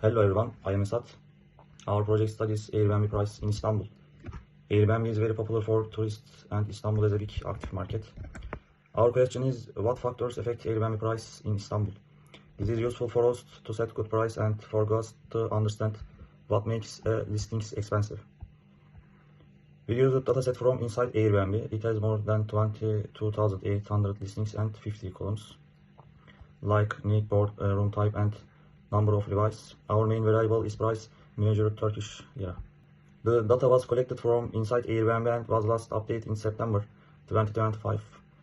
Hello everyone, I am ESAT. Our project studies Airbnb price in Istanbul. Airbnb is very popular for tourists and Istanbul is a big active market. Our question is, what factors affect Airbnb price in Istanbul? This is useful for us to set good price and for us to understand what makes listings expensive. We use a dataset from inside Airbnb. It has more than 22,800 listings and 50 columns, like need, board, room type and number of devices. Our main variable is price, measured Turkish lira. The data was collected from inside Airbnb and was last updated in September 2025.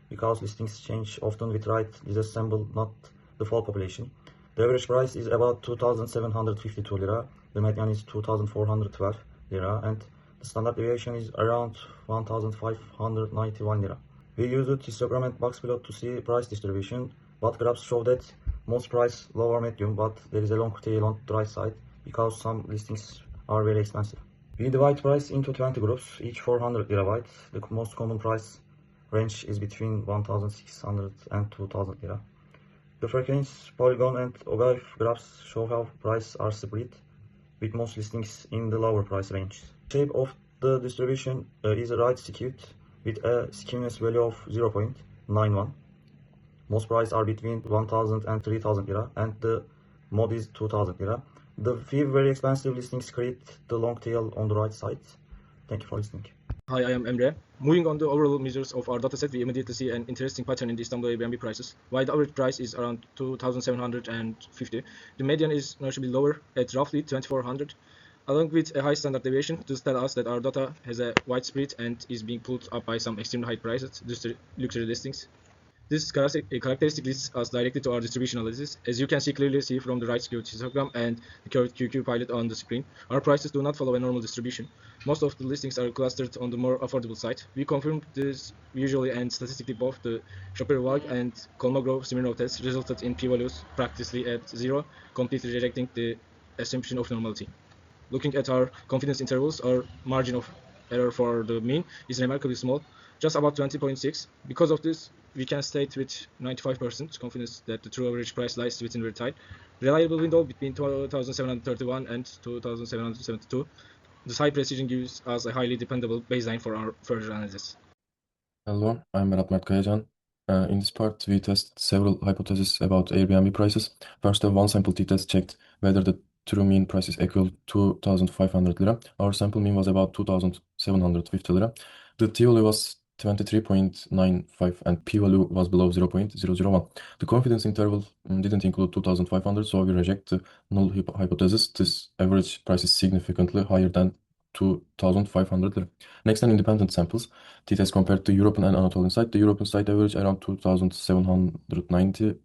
Because listings change often, we tried disassemble not the full population. The average price is about 2,752 lira. The median is 2,412 lira and the standard deviation is around 1,591 lira. We used histogram and box plot to see price distribution. But graphs show that most price low or medium, but there is a long tail on the right side because some listings are very expensive. We divide price into 20 groups, each 400 lira wide. The most common price range is between 1,600 and 2,000 lira. The frequency, polygon and ogive graphs show how prices are split, with most listings in the lower price range. Shape of the distribution is right skewed, with a skewness value of 0.91. Most prices are between 1,000 and 3,000 lira, and the mod is 2,000 lira. The few very expensive listings create the long tail on the right side. Thank you for listening. Hi, I am EMRE. Moving on the overall measures of our dataset, we immediately see an interesting pattern in the Istanbul Airbnb prices. While the average price is around 2,750, the median is noticeably lower at roughly 2,400. Along with a high standard deviation, this tells us that our data has a wide spread and is being pulled up by some extremely high prices, luxury listings. This characteristic leads us directly to our distribution analysis. As you can clearly see from the right skewed histogram and the curved QQ pilot on the screen, our prices do not follow a normal distribution. Most of the listings are clustered on the more affordable side. We confirmed this visually and statistically. Both the Shopper-Wag and Kolmogorov Smirnov tests resulted in p-values practically at zero, completely rejecting the assumption of normality. Looking at our confidence intervals, our margin of error for the mean is remarkably small, just about 20.6. Because of this, we can state with 95% confidence that the true average price lies within the tight, reliable window between 2,731 and 2,772. This high precision gives us a highly dependable baseline for our further analysis. Hello, I'm BERAT KAYACAN. In this part, we test several hypotheses about Airbnb prices. First, a one sample t-test checked whether the true mean price is equal to 2,500 lira. Our sample mean was about 2,750 lira. The t-value was 23.95 and p-value was below 0.001. The confidence interval didn't include 2,500, so we reject the null hypothesis. This average price is significantly higher than 2,500 lira. Next, an independent samples. T-test compared to European and Anatolian side. The European side average around 2,791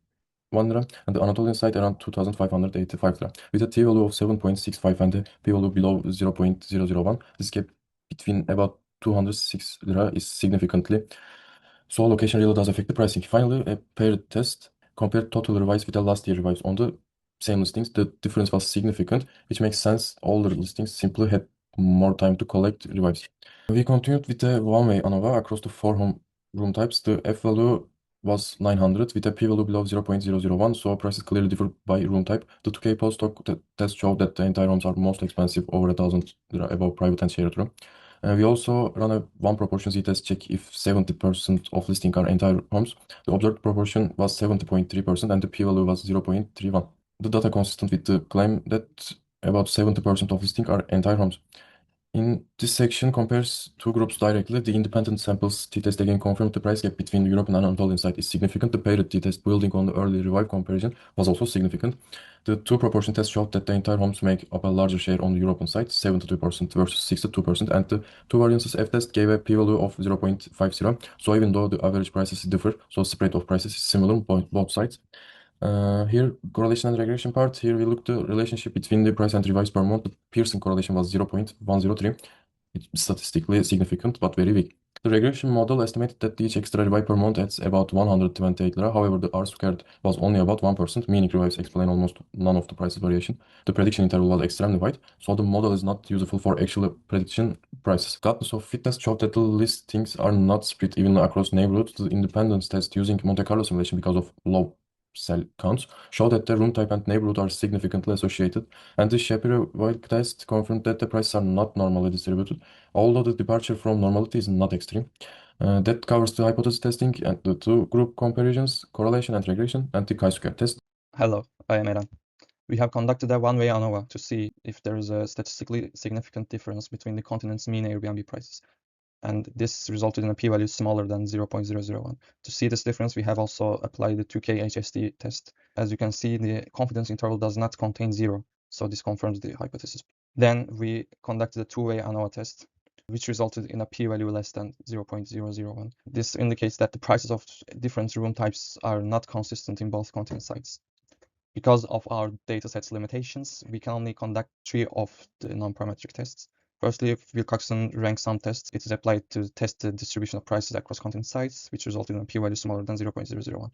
lira and the Anatolian side around 2,585 lira. With a t-value of 7.65 and a p-value below 0.001, this gap between about 206 lira is significantly. So location really does affect the pricing. Finally, a paired test compared total revise with the last year revise. On the same listings, the difference was significant, which makes sense. Older listings simply had more time to collect revives. We continued with a one-way ANOVA across the four home room types. The F value was 900 with a p-value below 0.001, so prices clearly differ by room type. The 2K post-hoc test showed that the entire rooms are most expensive, over 1,000 lira above private and shared room. We also run a one proportion z-test check if 70% of listing are entire homes. The observed proportion was 70.3% and the p-value was 0.31. The data consistent with the claim that about 70% of listing are entire homes. In this section compares two groups directly. The independent samples t-test again confirmed the price gap between the European and Anatolian side is significant. The paired t-test building on the early revive comparison was also significant. The two proportion test showed that the entire homes make up a larger share on the European side, 72% versus 62%, and the two variances F-test gave a p-value of 0.50. So even though the average prices differ, so spread of prices is similar on both sides. Here, correlation and regression part. Here we look the relationship between the price and revise per month. The Pearson correlation was 0.103. It's statistically significant, but very weak. The regression model estimated that each extra revise per month adds about 128 lira. However, the R squared was only about 1%, meaning revives explain almost none of the price variation. The prediction interval was extremely wide, so the model is not useful for actual prediction prices. Gladness of fit test showed that the listings are not split evenly across neighborhoods. The independence test using Monte Carlo simulation because of low cell counts show that the room type and neighborhood are significantly associated, and the Shapiro-Wilk test confirmed that the prices are not normally distributed, although the departure from normality is not extreme. That covers the hypothesis testing and the two-group comparisons, correlation and regression, and the chi-square test. Hello, I am Eren. We have conducted a one-way ANOVA to see if there is a statistically significant difference between the continent's mean Airbnb prices, and this resulted in a p-value smaller than 0.001. To see this difference, we have also applied the 2K HSD test. As you can see, the confidence interval does not contain 0, so this confirms the hypothesis. Then we conducted a two-way ANOVA test, which resulted in a p-value less than 0.001. This indicates that the prices of different room types are not consistent in both continent sites. Because of our dataset's limitations, we can only conduct 3 of the non-parametric tests. Firstly, Wilcoxon rank sum test. It is applied to test the distribution of prices across continent sites, which resulted in a p-value smaller than 0.001.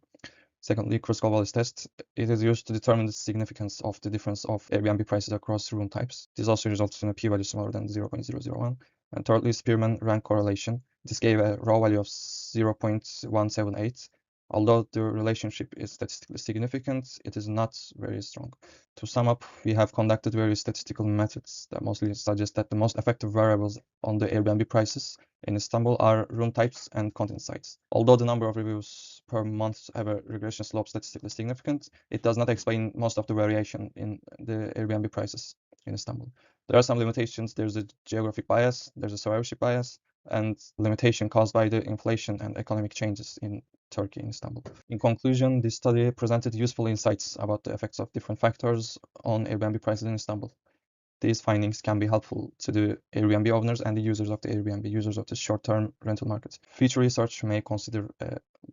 Secondly, Kruskal-Wallis test. It is used to determine the significance of the difference of Airbnb prices across room types. This also resulted in a p-value smaller than 0.001. And thirdly, Spearman rank correlation. This gave a raw value of 0.178. Although the relationship is statistically significant, it is not very strong. To sum up, we have conducted various statistical methods that mostly suggest that the most effective variables on the Airbnb prices in Istanbul are room types and content sites. Although the number of reviews per month have a regression slope statistically significant, it does not explain most of the variation in the Airbnb prices in Istanbul. There are some limitations. There's a geographic bias, there's a survivorship bias, and limitation caused by the inflation and economic changes in Turkey and Istanbul. In conclusion, this study presented useful insights about the effects of different factors on Airbnb prices in Istanbul. These findings can be helpful to the Airbnb owners and the users of the Airbnb, users of the short-term rental market. Future research may consider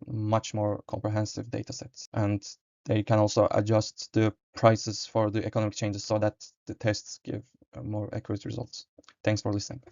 much more comprehensive data sets, and they can also adjust the prices for the economic changes so that the tests give more accurate results. Thanks for listening.